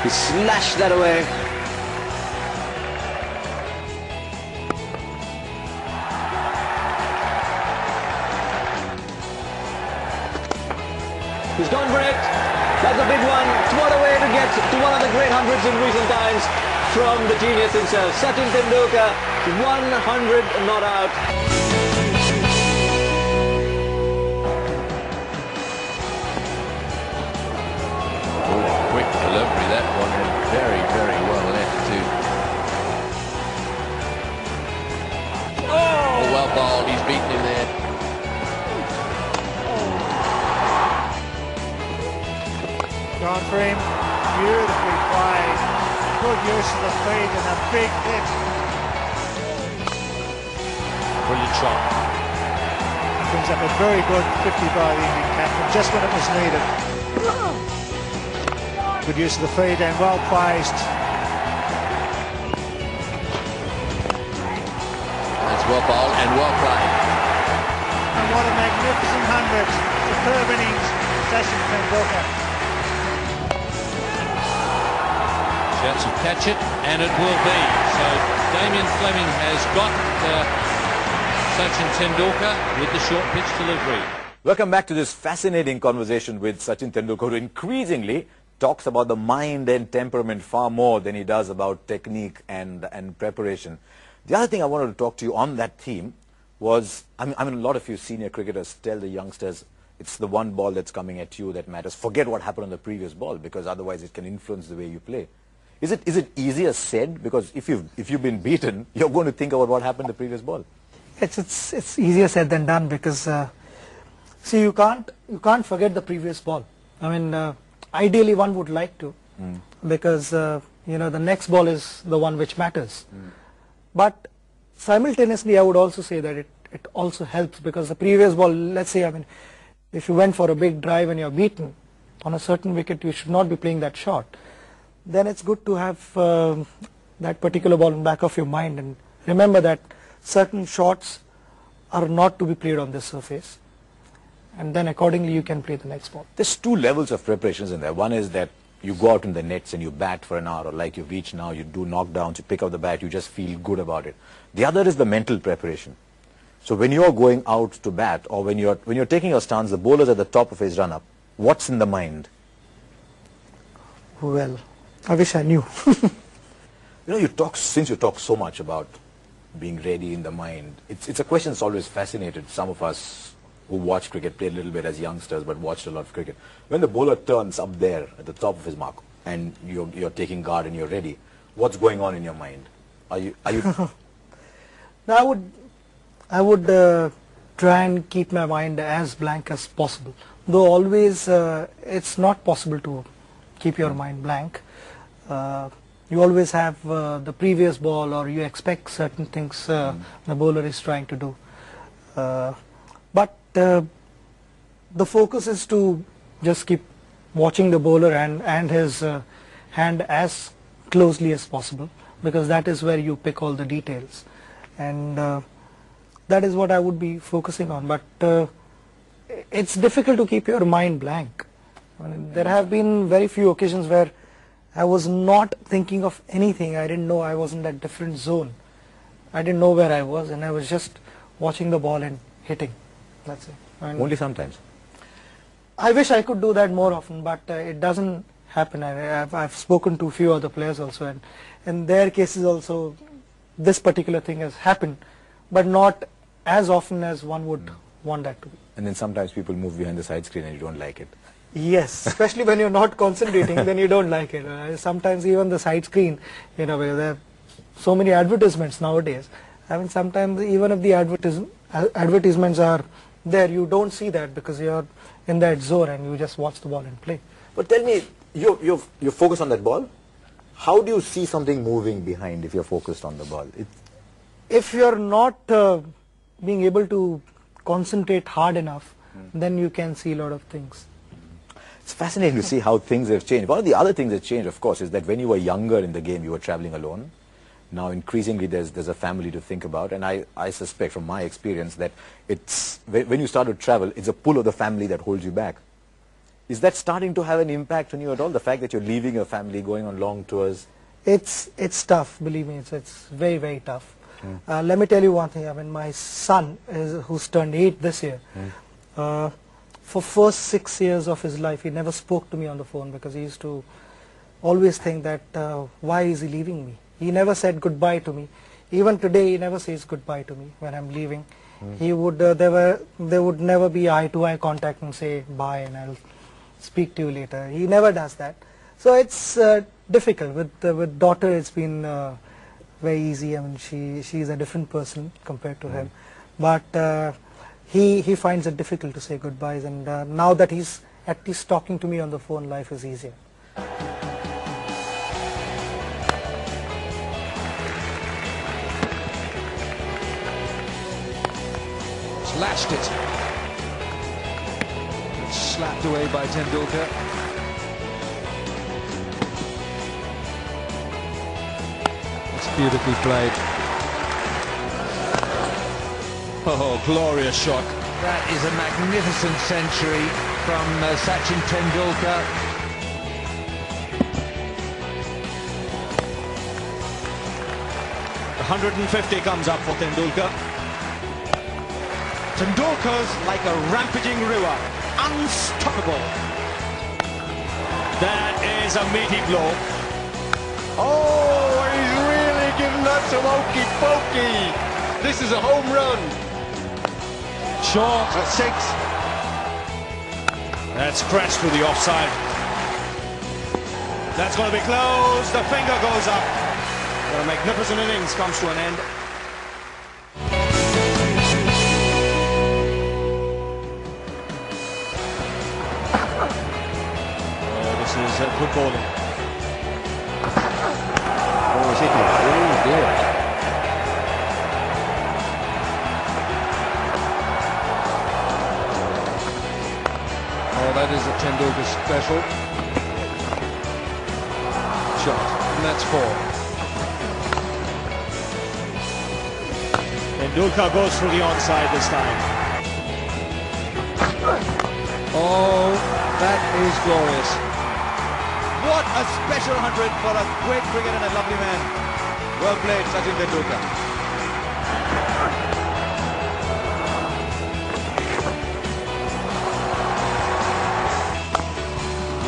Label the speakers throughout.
Speaker 1: He slashed that away. He's gone for it. That's a big one. What a way to get to one of the great hundreds in recent times from the genius himself. Sachin Tendulkar, 100 not out.
Speaker 2: Quick delivery, that one, and very, very well left too. Oh, well bowled, he's beaten him there.
Speaker 3: Gone for him, beautifully played, good use of the feet and a big hit.
Speaker 2: Brilliant shot.
Speaker 3: Brings up a very good 50 by the Indian captain, just when it was needed. Good use of the feet and well placed.
Speaker 2: That's well bowled and well played.
Speaker 3: And what a magnificent 100. Superb innings, Sachin Tendulkar.
Speaker 2: Chance to catch it, and it will be. So Damien Fleming has got Sachin Tendulkar with the short pitch delivery.
Speaker 4: Welcome back to this fascinating conversation with Sachin Tendulkar, who increasingly talks about the mind and temperament far more than he does about technique and preparation. The other thing I wanted to talk to you on that theme was, I mean, a lot of you senior cricketers tell the youngsters it's the one ball that's coming at you that matters. Forget what happened on the previous ball, because otherwise it can influence the way you play. Is it easier said? Because if you've been beaten, you're going to think about what happened the previous ball.
Speaker 5: It's easier said than done, because see, you can't forget the previous ball. I mean, ideally one would like to, because you know, the next ball is the one which matters. But simultaneously, I would also say that it also helps, because the previous ball, let's say, I mean, if you went for a big drive and you're beaten on a certain wicket, you should not be playing that shot. Then it's good to have that particular ball in the back of your mind, and remember that certain shots are not to be played on this surface, and then accordingly you can play the next ball.
Speaker 4: There's two levels of preparations in there. One is that you go out in the nets and you bat for an hour, or like you reach now, you do knockdowns, you pick up the bat, you just feel good about it. The other is the mental preparation. So when you're going out to bat, or when you're taking your stance, the bowler's at the top of his run-up, what's in the mind?
Speaker 5: Well, I wish I knew.
Speaker 4: You know, since you talk so much about being ready in the mind, it's a question that's always fascinated some of us who watch cricket, played a little bit as youngsters, but watched a lot of cricket. When the bowler turns up there at the top of his mark, and you're taking guard and you're ready, what's going on in your mind? Are you?
Speaker 5: Now, I would try and keep my mind as blank as possible. Though always it's not possible to keep your mind blank. You always have the previous ball, or you expect certain things the bowler is trying to do. But the focus is to just keep watching the bowler and his hand as closely as possible, because that is where you pick all the details, and that is what I would be focusing on. But it's difficult to keep your mind blank. I mean, there have been very few occasions where I was not thinking of anything. I didn't know I was in that different zone. I didn't know where I was, and I was just watching the ball and hitting. That's it. And
Speaker 4: only sometimes.
Speaker 5: I wish I could do that more often, but it doesn't happen. I've spoken to a few other players also, and in their cases also this particular thing has happened, but not as often as one would want that to be.
Speaker 4: And then sometimes people move behind the side screen and you don't like it.
Speaker 5: Yes, especially when you're not concentrating, then you don't like it. Sometimes even the side screen, you know, where there are so many advertisements nowadays. I mean, sometimes even if the advertisements are there, you don't see that because you're in that zone and you just watch the ball and play.
Speaker 4: But tell me, you're focused on that ball. How do you see something moving behind if you're focused on the ball?
Speaker 5: If you're not being able to concentrate hard enough, then you can see a lot of things.
Speaker 4: It's fascinating to see how things have changed. One of the other things that changed, of course, is that when you were younger in the game, you were traveling alone. Now, increasingly, there's a family to think about. And I suspect from my experience that when you start to travel, it's a pull of the family that holds you back. Is that starting to have an impact on you at all? The fact that you're leaving your family, going on long tours?
Speaker 5: It's tough, believe me, it's very, very tough. Let me tell you one thing, I mean, my son, who's turned 8 this year, for first 6 years of his life, he never spoke to me on the phone because he used to always think that, why is he leaving me? He never said goodbye to me. Even today, he never says goodbye to me when I'm leaving. He would, there would never be eye-to-eye contact and say bye and I'll speak to you later. He never does that. So it's difficult. With daughter, it's been very easy. I mean, she's a different person compared to him. But he finds it difficult to say goodbyes. And now that he's at least talking to me on the phone, life is easier.
Speaker 6: Lashed it. It's slapped away by Tendulkar. It's beautifully played. Oh, glorious shot. That is a magnificent century from Sachin Tendulkar.
Speaker 1: The 150 comes up for Tendulkar. Tendulkar's like a rampaging river, unstoppable. That is a meaty blow. Oh, he's really giving that some hokey pokey. This is a home run. Short at 6. That's crashed through the offside. That's going to be close. The finger goes up. A magnificent innings comes to an end. This is good bowling. Oh, is it? Oh, dear.
Speaker 6: Oh, that is a Tendulkar special. Shot. And that's 4.
Speaker 1: Tendulkar goes through the onside this time.
Speaker 6: Oh, that is glorious.
Speaker 1: What a special 100 for a great cricketer and a lovely man. Well played, Sachin Tendulkar.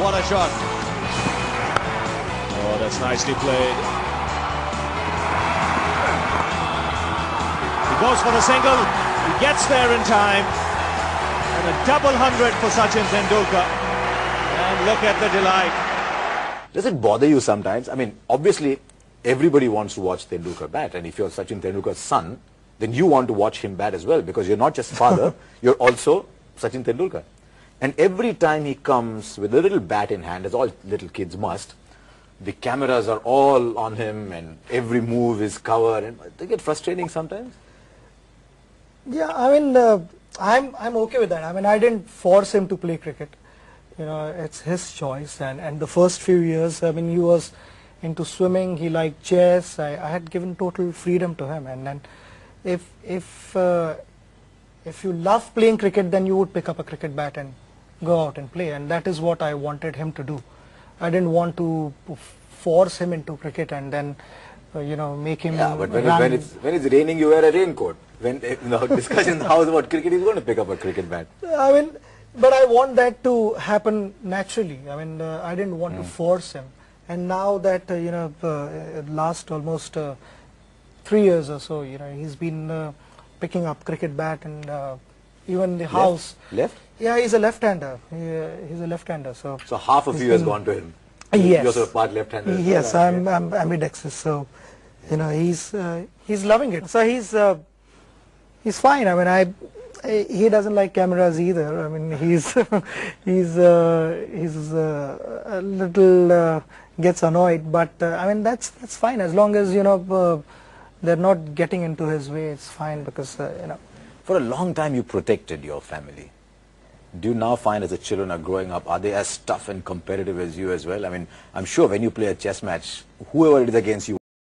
Speaker 1: What a shot. Oh, that's nicely played. He goes for the single. He gets there in time. And a double 100 for Sachin Tendulkar. And look at the delight.
Speaker 4: Does it bother you sometimes? I mean, obviously, everybody wants to watch Tendulkar bat, and if you're Sachin Tendulkar's son, then you want to watch him bat as well, because you're not just father, you're also Sachin Tendulkar. And every time he comes with a little bat in hand, as all little kids must, the cameras are all on him, and every move is covered, and they get frustrating sometimes.
Speaker 5: Yeah, I mean, I'm okay with that. I mean, I didn't force him to play cricket. You know, it's his choice, and the first few years, I mean, he was into swimming, he liked chess. I had given total freedom to him, and then if you love playing cricket, then you would pick up a cricket bat and go out and play, and that is what I wanted him to do. I didn't want to force him into cricket and then you know, make him.
Speaker 4: Yeah, but when it's raining, you wear a raincoat. When discussion in the house about cricket, he's going to pick up a cricket bat.
Speaker 5: I mean, but I want that to happen naturally. I mean, I didn't want to force him. And now that, you know, last almost 3 years or so, you know, he's been picking up cricket bat, and even the house.
Speaker 4: Left?
Speaker 5: Yeah, he's a left-hander. He's a left-hander. So
Speaker 4: half of you has gone to him.
Speaker 5: Yes.
Speaker 4: You're sort of part left-hander.
Speaker 5: Yes, I'm ambidextrous. So, you know, he's loving it. So he's fine. I mean, he doesn't like cameras either. I mean, he's a little gets annoyed, but I mean, that's fine, as long as, you know, they're not getting into his way. It's fine, because you know.
Speaker 4: For a long time, you protected your family. Do you now find, as the children are growing up, are they as tough and competitive as you as well? I mean, I'm sure when you play a chess match, whoever it is against you